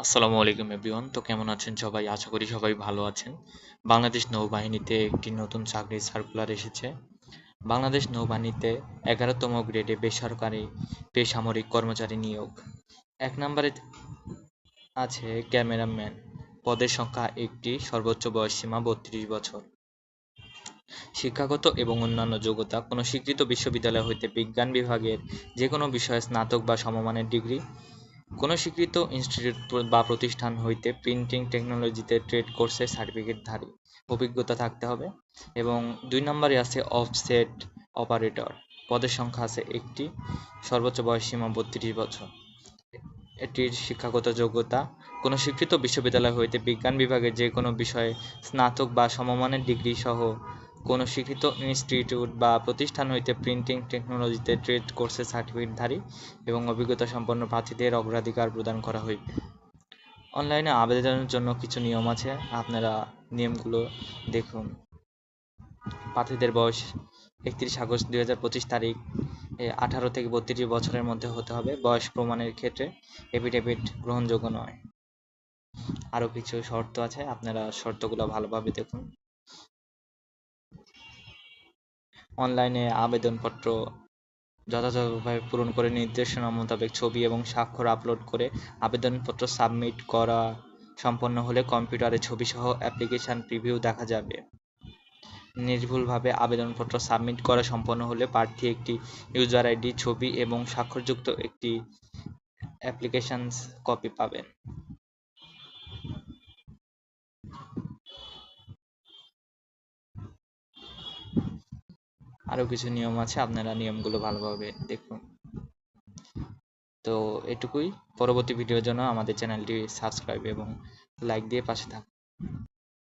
আসসালামু আলাইকুম এভরিওয়ান। তো কেমন আছেন সবাই? আশা করি সবাই ভালো আছেন। বাংলাদেশ নৌবাহিনীতে একটি নতুন চাকরির সার্কুলার এসেছে। বাংলাদেশ নৌবাহিনীতে 11তম গ্রেডে বেসরকারি বেসামরিক কর্মচারী নিয়োগ। ১ নম্বরে আছে ক্যামেরাম্যান। পদের সংখ্যা ১টি, সর্বোচ্চ বয়সসীমা ৩২ বছর। শিক্ষাগত এবং অন্যান্য যোগ্যতা: কোনো স্বীকৃত বিশ্ববিদ্যালয় হইতে বিজ্ঞান বিভাগের যে কোনো বিষয়ে স্নাতক বা সমমানের ডিগ্রি, কোনো স্বীকৃত ইনস্টিটিউট বা প্রতিষ্ঠান হইতে প্রিন্টিং টেকনোলজিতে ট্রেড কোর্সের সার্টিফিকেটধারী অভিজ্ঞতা থাকতে হবে। এবং ২ নম্বরে আছে অফসেট অপারেটর। পদের সংখ্যা আছে ১টি, সর্বোচ্চ বয়সসীমা ৩২ বছর। এটির শিক্ষাগত যোগ্যতা: কোনো স্বীকৃত বিশ্ববিদ্যালয় হইতে বিজ্ঞান বিভাগের যে কোনো বিষয়ে স্নাতক বা সমমানের ডিগ্রি সহ কোনো স্বীকৃত ইনস্টিটিউট বা প্রতিষ্ঠান হইতে প্রিন্টিং টেকনোলজিতে ট্রেড কোর্সের সার্টিফিকেটধারী এবং অভিজ্ঞতা সম্পন্ন প্রার্থীদের অগ্রাধিকার প্রদান করা হইবে। অনলাইনে আবেদনের জন্য কিছু নিয়ম আছে, আপনারা নিয়মগুলো দেখুন। প্রার্থীদের বয়স ৩১ আগস্ট ২০২৫ তারিখ 18 থেকে 32 বছরের মধ্যে হতে হবে। বয়স প্রমাণের ক্ষেত্রে এফিডেভিট গ্রহণযোগ্য নয়। আরও কিছু শর্ত আছে, আপনারা শর্তগুলো ভালোভাবে দেখুন। অনলাইনে আবেদনপত্র যথাযথভাবে পূরণ করে নির্দেশনা মোতাবেক ছবি এবং স্বাক্ষর আপলোড করে আবেদনপত্র সাবমিট করা সম্পন্ন হলে কম্পিউটারে ছবিসহ অ্যাপ্লিকেশন প্রিভিউ দেখা যাবে। নির্ভুলভাবে আবেদনপত্র সাবমিট করা সম্পন্ন হলে প্রার্থী একটি ইউজার আইডি, ছবি এবং স্বাক্ষরযুক্ত একটি অ্যাপ্লিকেশন কপি পাবেন। আরও কিছু নিয়ম আছে, আপনারা নিয়মগুলো ভালোভাবে দেখুন। তো এটুকুই। পরবর্তী ভিডিওর জন্য আমাদের চ্যানেলটি সাবস্ক্রাইব এবং লাইক দিয়ে পাশে থাকুন।